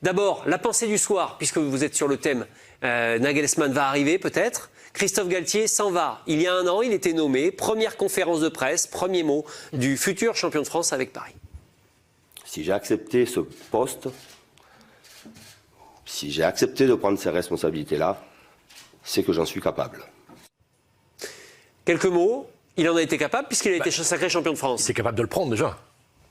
D'abord, la pensée du soir, puisque vous êtes sur le thème. Nagelsmann va arriver peut-être. Christophe Galtier s'en va. Il y a un an, il était nommé. Première conférence de presse, premier mot du futur champion de France avec Paris. Si j'ai accepté ce poste, si j'ai accepté de prendre ces responsabilités-là, c'est que j'en suis capable. Quelques mots. Il en a été capable puisqu'il a été sacré champion de France. Il était capable de le prendre déjà.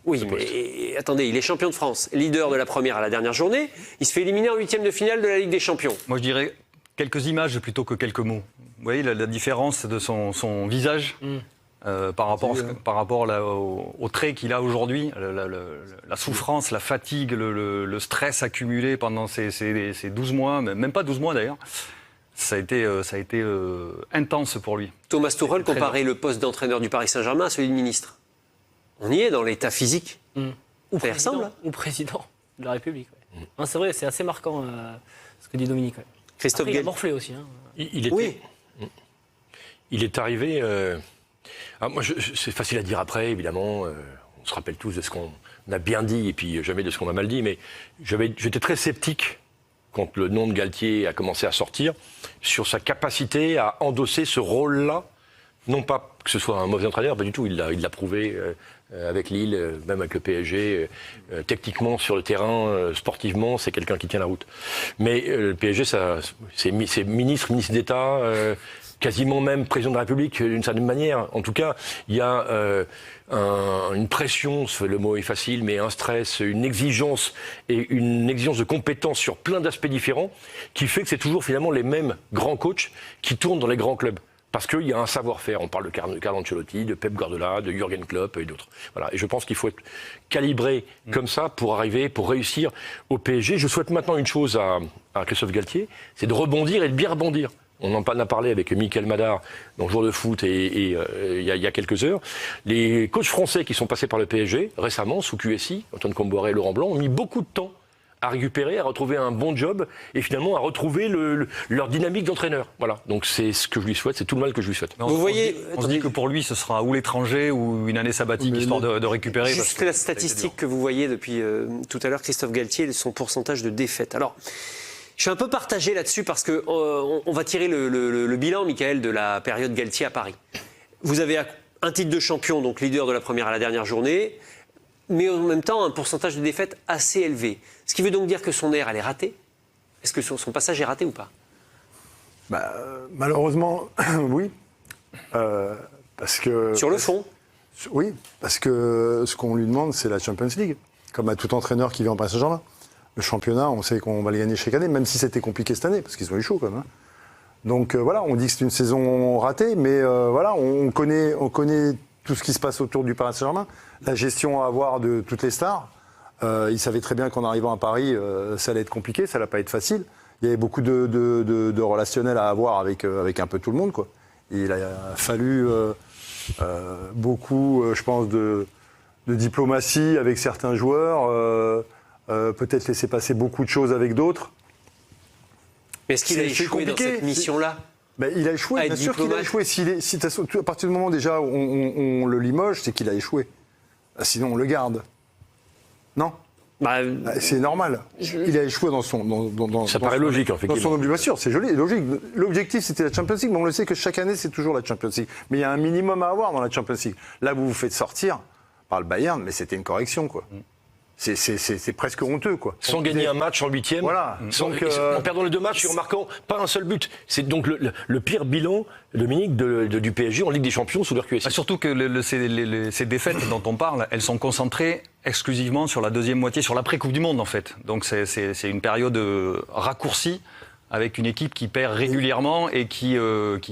Oui, mais attendez, il est champion de France, leader de la première à la dernière journée. Il se fait éliminer en huitième de finale de la Ligue des Champions. Moi, je dirais quelques images plutôt que quelques mots. Vous voyez la différence de son visage par rapport là, au trait qu'il a aujourd'hui, la souffrance, la fatigue, le stress accumulé pendant ces 12 mois, même pas 12 mois d'ailleurs. Ça a été intense pour lui. Thomas Tuchel comparait le poste d'entraîneur du Paris Saint-Germain à celui de ministre. On y est dans l'état physique. Ou président de la République. Ouais. C'est vrai, c'est assez marquant ce que dit Dominique. Ouais. Christophe Après, il a morflé aussi. Hein. Il est arrivé... c'est facile à dire après, évidemment. On se rappelle tous de ce qu'on a bien dit et puis jamais de ce qu'on a mal dit. Mais j'étais très sceptique quand le nom de Galtier a commencé à sortir sur sa capacité à endosser ce rôle-là. Non pas que ce soit un mauvais entraîneur, pas du tout. Il l'a prouvé avec Lille, même avec le PSG. Techniquement, sur le terrain, sportivement, c'est quelqu'un qui tient la route. Mais le PSG, c'est ministre d'État, quasiment même président de la République, d'une certaine manière. En tout cas, il y a une pression, le mot est facile, mais un stress, une exigence et une exigence de compétence sur plein d'aspects différents qui fait que c'est toujours finalement les mêmes grands coachs qui tournent dans les grands clubs. Parce qu'il y a un savoir-faire. On parle de Carlo Ancelotti, de Pep Guardiola, de Jürgen Klopp et d'autres. Voilà. Et je pense qu'il faut être calibré comme ça pour réussir au PSG. Je souhaite maintenant une chose à Christophe Galtier, c'est de rebondir et de bien rebondir. On en a parlé avec Mickaël Madar, donc joueur de foot, il y a quelques heures. Les coachs français qui sont passés par le PSG récemment, sous QSI, Antoine Comboiré et Laurent Blanc, ont mis beaucoup de temps à récupérer, à retrouver un bon job et finalement à retrouver leur dynamique d'entraîneur. Voilà, donc c'est ce que je lui souhaite, c'est tout le mal que je lui souhaite. On se dit que pour lui, ce sera ou l'étranger ou une année sabbatique, histoire de récupérer. Juste la statistique que vous voyez depuis tout à l'heure, Christophe Galtier, son pourcentage de défaites. Alors, je suis un peu partagé là-dessus parce qu'on va tirer le bilan, Mickaël, de la période Galtier à Paris. Vous avez un titre de champion, donc leader de la première à la dernière journée, mais en même temps un pourcentage de défaites assez élevé. Ce qui veut donc dire que son ère, elle est ratée. Est-ce que son passage est raté ou pas? Malheureusement, oui. Parce que, sur le fond? Oui, parce que ce qu'on lui demande, c'est la Champions League. Comme à tout entraîneur qui vient en Paris Saint-Germain. Le championnat, on sait qu'on va le gagner chaque année, même si c'était compliqué cette année, parce qu'ils ont eu chaud quand même. Hein. Donc voilà, on dit que c'est une saison ratée, mais voilà, on connaît tout ce qui se passe autour du Paris Saint-Germain, la gestion à avoir de toutes les stars. Il savait très bien qu'en arrivant à Paris, ça allait être compliqué, ça allait pas être facile. Il y avait beaucoup de relationnel à avoir avec un peu tout le monde, quoi. Et il a fallu beaucoup, je pense, de diplomatie avec certains joueurs, peut-être laisser passer beaucoup de choses avec d'autres. Mais est-ce qu'il a échoué dans cette mission-là? Il a échoué, bien sûr qu'il a échoué. À partir du moment déjà où on le limoge, c'est qu'il a échoué. Sinon, on le garde. Non, c'est normal. Il a échoué dans son... Ça paraît logique, effectivement. Dans son obligation, c'est joli, logique. L'objectif, c'était la Champions League, mais on le sait que chaque année, c'est toujours la Champions League. Mais il y a un minimum à avoir dans la Champions League. Là, vous vous faites sortir par le Bayern, mais c'était une correction, quoi. C'est presque honteux, quoi. Sans gagner un match en huitième, voilà. En perdant les 2 matchs et en marquant pas un seul but. C'est donc le pire bilan, Dominique, du PSG en Ligue des Champions sous leur QSI. Surtout que ces défaites dont on parle, elles sont concentrées exclusivement sur la deuxième moitié, sur l'après-Coupe du Monde en fait. Donc c'est une période raccourcie, avec une équipe qui perd régulièrement et qui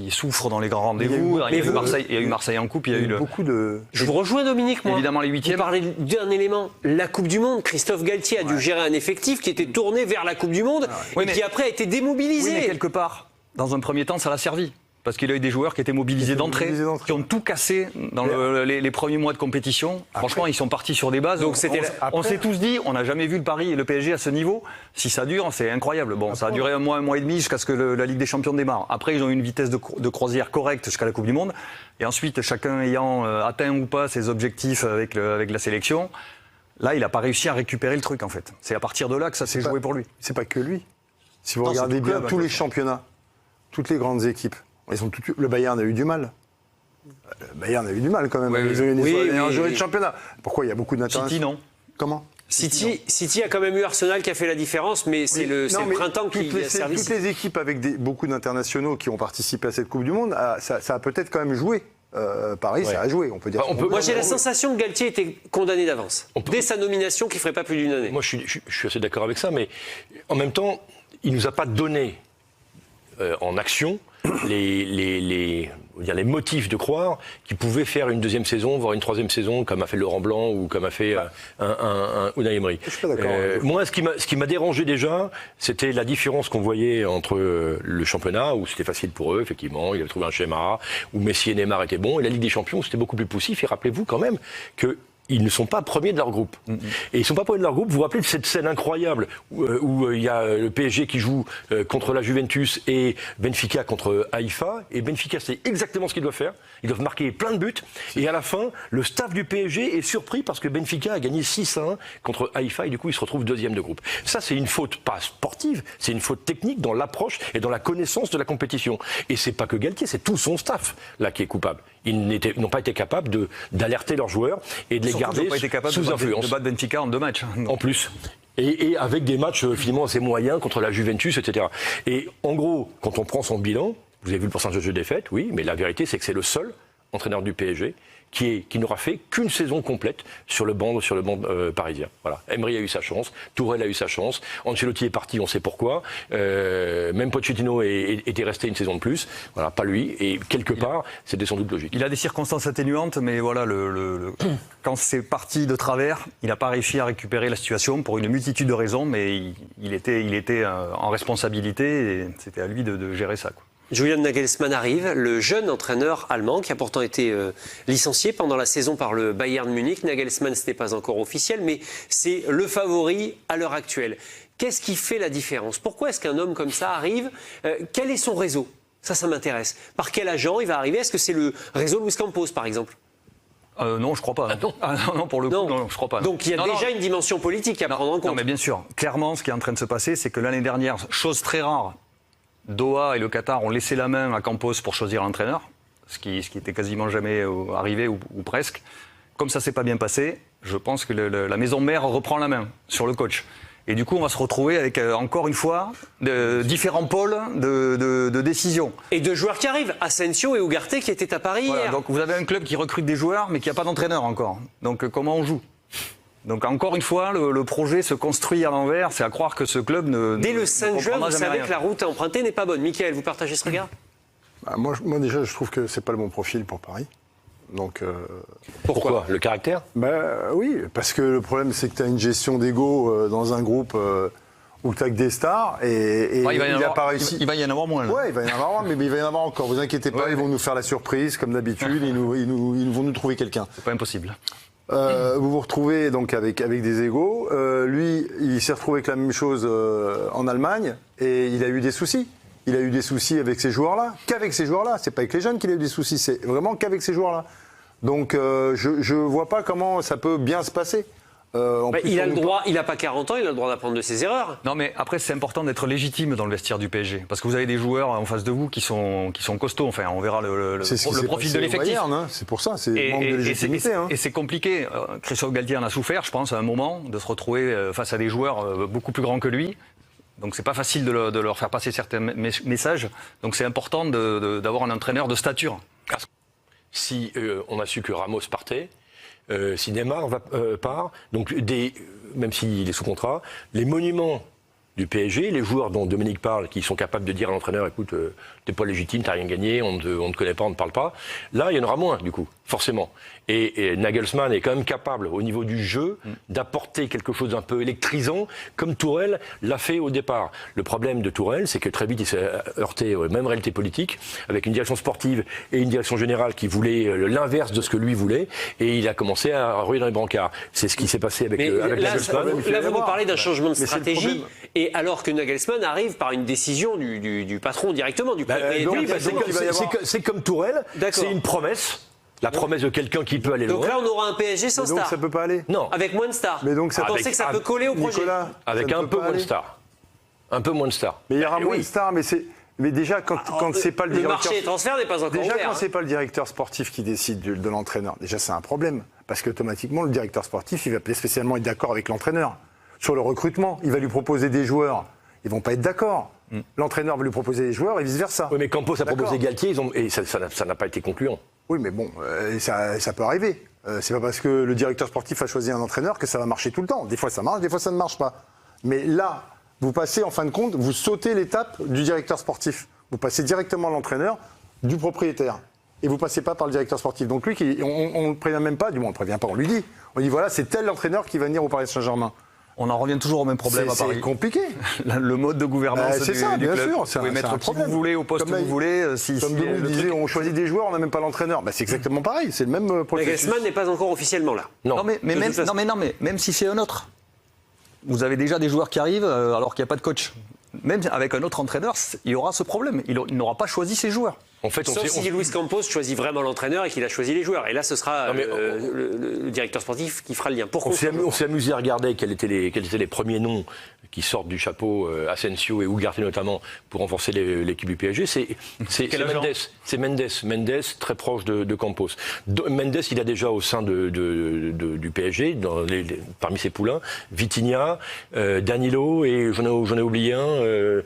souffre dans les grands rendez-vous. Il y a eu Marseille en coupe, il y a eu beaucoup de... Je vous rejoins, Dominique, moi. Évidemment, les huitièmes. Vous parlez d'un élément, la Coupe du Monde. Christophe Galtier a dû gérer un effectif qui était tourné vers la Coupe du Monde et qui après a été démobilisé. Oui, mais quelque part, dans un premier temps, ça l'a servi. Parce qu'il a eu des joueurs qui étaient mobilisés d'entrée, qui ont tout cassé dans les premiers mois de compétition. Après, franchement, ils sont partis sur des bases. Donc on s'est tous dit, on n'a jamais vu le Paris et le PSG à ce niveau. Si ça dure, c'est incroyable. Bon, ça a duré un mois et demi jusqu'à ce que la Ligue des Champions démarre. Après, ils ont eu une vitesse de croisière correcte jusqu'à la Coupe du Monde. Et ensuite, chacun ayant atteint ou pas ses objectifs avec la sélection, Là, il n'a pas réussi à récupérer le truc, en fait. C'est à partir de là que ça s'est joué pour lui. C'est pas que lui. Si vous Non, regardez c'est tout bien club, tous les championnats, toutes les grandes équipes, le Bayern a eu du mal. Le Bayern a eu du mal quand même. Oui, Ils ont eu oui, un oui, jury oui. de championnat. Pourquoi il y a beaucoup d'internationaux? City, non. Comment? City a quand même eu Arsenal qui a fait la différence, mais c'est le printemps qui a servi. Toutes les équipes avec beaucoup d'internationaux qui ont participé à cette Coupe du Monde, ça a peut-être quand même joué. Paris, ça a joué, on peut dire. Moi, j'ai la sensation que Galtier était condamné d'avance. Dès sa nomination, qu'il ne ferait pas plus d'une année. Moi, je suis assez d'accord avec ça, mais en même temps, il ne nous a pas donné en action les motifs de croire qu'il pouvait faire une deuxième saison, voire une troisième saison, comme a fait Laurent Blanc ou comme a fait un Unai Emery. Je suis pas d'accord. Moi, ce qui m'a dérangé déjà, c'était la différence qu'on voyait entre le championnat, où c'était facile pour eux, effectivement, il avait trouvé un schéma, où Messi et Neymar étaient bons, et la Ligue des Champions, où c'était beaucoup plus poussif. Et rappelez-vous quand même que ils ne sont pas premiers de leur groupe. Et ils ne sont pas premiers de leur groupe. Vous vous rappelez de cette scène incroyable où il y a le PSG qui joue contre la Juventus et Benfica contre Haïfa. Et Benfica, c'est exactement ce qu'ils doivent faire. Ils doivent marquer plein de buts. Et à la fin, le staff du PSG est surpris parce que Benfica a gagné 6-1 contre Haïfa et du coup, ils se retrouvent deuxième de groupe. Ça, c'est une faute pas sportive, c'est une faute technique dans l'approche et dans la connaissance de la compétition. Et c'est pas que Galtier, c'est tout son staff là qui est coupable. Ils n'ont pas été capables d'alerter leurs joueurs et de les garder sous influence. De battre Benfica en 2 matchs. En plus. Et avec des matchs finalement assez moyens contre la Juventus, etc. Et en gros, quand on prend son bilan, vous avez vu le pourcentage de défaites, oui, mais la vérité, c'est que c'est le seul entraîneur du PSG qui n'aura fait qu'une saison complète sur le banc parisien. Voilà. Emery a eu sa chance, Tourelle a eu sa chance, Ancelotti est parti, on sait pourquoi. Même Pochettino était resté une saison de plus. Voilà, pas lui. Et quelque part, c'était sans doute logique. Il a des circonstances atténuantes, mais voilà, quand c'est parti de travers, il n'a pas réussi à récupérer la situation pour une multitude de raisons, mais il était en responsabilité et c'était à lui de gérer ça, quoi. Julian Nagelsmann arrive, le jeune entraîneur allemand qui a pourtant été licencié pendant la saison par le Bayern Munich. Nagelsmann, ce n'est pas encore officiel, mais c'est le favori à l'heure actuelle. Qu'est-ce qui fait la différence? Pourquoi est-ce qu'un homme comme ça arrive? Quel est son réseau? Ça m'intéresse. Par quel agent il va arriver? Est-ce que c'est le réseau Luis Campos, par exemple? Non, je crois pas. Non, pour le coup, non, je crois pas. Donc il y a déjà une dimension politique à prendre en compte. Non, mais bien sûr. Clairement, ce qui est en train de se passer, c'est que l'année dernière, chose très rare, Doha et le Qatar ont laissé la main à Campos pour choisir l'entraîneur, ce qui était quasiment jamais arrivé ou presque. Comme ça s'est pas bien passé, je pense que la maison mère reprend la main sur le coach. Et du coup, on va se retrouver avec, encore une fois, différents pôles de décision. Et 2 joueurs qui arrivent, Asensio et Ugarte qui étaient à Paris hier. Donc vous avez un club qui recrute des joueurs, mais qui n'a pas d'entraîneur encore. Donc comment on joue? Donc encore une fois, le projet se construit à l'envers. C'est à croire que ce club Dès le 5 juin, vous savez rien. que la route à emprunter n'est pas bonne. Mickaël, vous partagez ce regard? Moi déjà, je trouve que c'est pas le bon profil pour Paris. Donc, Pourquoi? Le caractère? oui, parce que le problème, c'est que tu as une gestion d'ego dans un groupe où tu as que des stars et il n'a pas réussi. Il va y en avoir moins. Là. Ouais, il va y en avoir, mais il va y en avoir encore. Vous inquiétez pas, ils vont nous faire la surprise, comme d'habitude. Ils vont nous trouver quelqu'un. C'est pas impossible. Vous vous retrouvez donc avec des égos. Lui, il s'est retrouvé avec la même chose en Allemagne et il a eu des soucis. Il a eu des soucis avec ces joueurs-là, qu'avec ces joueurs-là. C'est pas avec les jeunes qu'il a eu des soucis, c'est vraiment qu'avec ces joueurs-là. Donc je vois pas comment ça peut bien se passer. Il a le droit, il n'a pas 40 ans, il a le droit d'apprendre de ses erreurs. Non, mais après, c'est important d'être légitime dans le vestiaire du PSG. Parce que vous avez des joueurs en face de vous qui sont costauds. Enfin, on verra le profil de l'effectif. C'est pour ça, c'est manque de légitimité. Et c'est compliqué. Christophe Galtier en a souffert, je pense, à un moment, de se retrouver face à des joueurs beaucoup plus grands que lui. Donc c'est pas facile de leur faire passer certains messages. Donc c'est important d'avoir un entraîneur de stature. Si on a su que Ramos partait, si Neymar part, donc même s'il est sous contrat, les monuments du PSG, les joueurs dont Dominique parle, qui sont capables de dire à l'entraîneur, écoute, t'es pas légitime, t'as rien gagné, on ne te connaît pas, on ne parle pas. Là, il y en aura moins, du coup, forcément. Et Nagelsmann est quand même capable, au niveau du jeu, d'apporter quelque chose d'un peu électrisant, comme Tourelle l'a fait au départ. Le problème de Tourelle, c'est que très vite, il s'est heurté aux mêmes réalités politiques, avec une direction sportive et une direction générale qui voulait l'inverse de ce que lui voulait, et il a commencé à ruer dans les brancards. C'est ce qui s'est passé avec Nagelsmann. Là, vous nous parlez d'un changement de stratégie, et alors que Nagelsmann arrive par une décision du patron directement, du c'est comme Tourelle, c'est une promesse. La promesse de quelqu'un qui peut aller Donc loin. là, on aura un PSG sans Donc star. ça peut pas aller. Non. Avec moins de stars. Mais donc ça Vous pensez que ça peut coller au projet? Nicolas, Avec ça ne un peut peu pas moins de aller. stars. Un peu moins de stars. Mais il y aura moins oui. de stars, mais déjà quand c'est pas le Le directeur. marché des transferts n'est pas encore Déjà, ouvert. quand hein. c'est pas le directeur sportif qui décide de l'entraîneur, déjà c'est un problème. Parce qu'automatiquement, le directeur sportif, il va pas spécialement être d'accord avec l'entraîneur. Sur le recrutement, il va lui proposer des joueurs. Ils vont pas être d'accord. L'entraîneur va lui proposer des joueurs et vice-versa. Oui, mais Campos a D'accord. proposé Galtier, et ça n'a pas été concluant. Oui, mais bon, ça peut arriver. C'est pas parce que le directeur sportif a choisi un entraîneur que ça va marcher tout le temps. Des fois ça marche, des fois ça ne marche pas. Mais là, vous passez en fin de compte, vous sautez l'étape du directeur sportif. Vous passez directement à l'entraîneur du propriétaire. Et vous passez pas par le directeur sportif. Donc lui, on ne le prévient même pas, du moins on ne prévient pas, on lui dit. On dit voilà, c'est tel entraîneur qui va venir au Paris Saint-Germain. On en revient toujours au même problème à Paris. C'est compliqué. Le mode de gouvernance C'est du, ça, du bien club. sûr. Vous pouvez mettre un qui problème. vous voulez au poste Comme que vous voulez. Comme Denis disait, on choisit des joueurs, on n'a même pas l'entraîneur. C'est exactement pareil, c'est le même processus. Nagelsmann n'est pas encore officiellement là. Non, mais même si c'est un autre, vous avez déjà des joueurs qui arrivent alors qu'il n'y a pas de coach. Même avec un autre entraîneur, il y aura ce problème. Il n'aura pas choisi ses joueurs. En fait, Sauf si Luis Campos choisit vraiment l'entraîneur et qu'il a choisi les joueurs. Et là, ce sera le directeur sportif qui fera le lien. Pourquoi on s'est amusé à regarder quels étaient les premiers noms qui sortent du chapeau, Asensio et Ugarte notamment, pour renforcer l'équipe du PSG. C'est Mendes, très proche de Campos. Mendes, il a déjà au sein du PSG, parmi ses poulains, Vitinha, Danilo et j'en ai oublié un.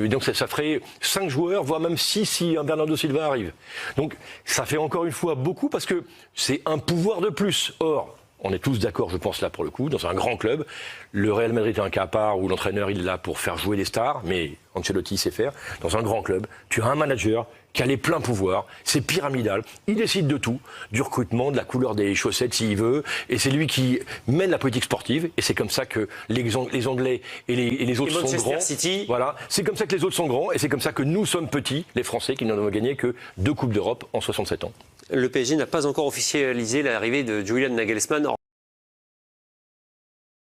Donc ça ferait 5 joueurs, voire même 6 si un Bernardo Silva arrive. Donc ça fait encore une fois beaucoup parce que c'est un pouvoir de plus. Or, on est tous d'accord, je pense là pour le coup, dans un grand club, le Real Madrid est un cas à part où l'entraîneur il est là pour faire jouer les stars, mais Ancelotti sait faire. Dans un grand club, tu as un manager qui a les pleins pouvoirs, c'est pyramidal, il décide de tout, du recrutement, de la couleur des chaussettes s'il veut, et c'est lui qui mène la politique sportive, et c'est comme ça que les Anglais et les autres sont grands. City. Voilà, c'est comme ça que les autres sont grands, et c'est comme ça que nous sommes petits, les Français, qui n'en ont gagné que 2 Coupes d'Europe en 67 ans. Le PSG n'a pas encore officialisé l'arrivée de Julian Nagelsmann.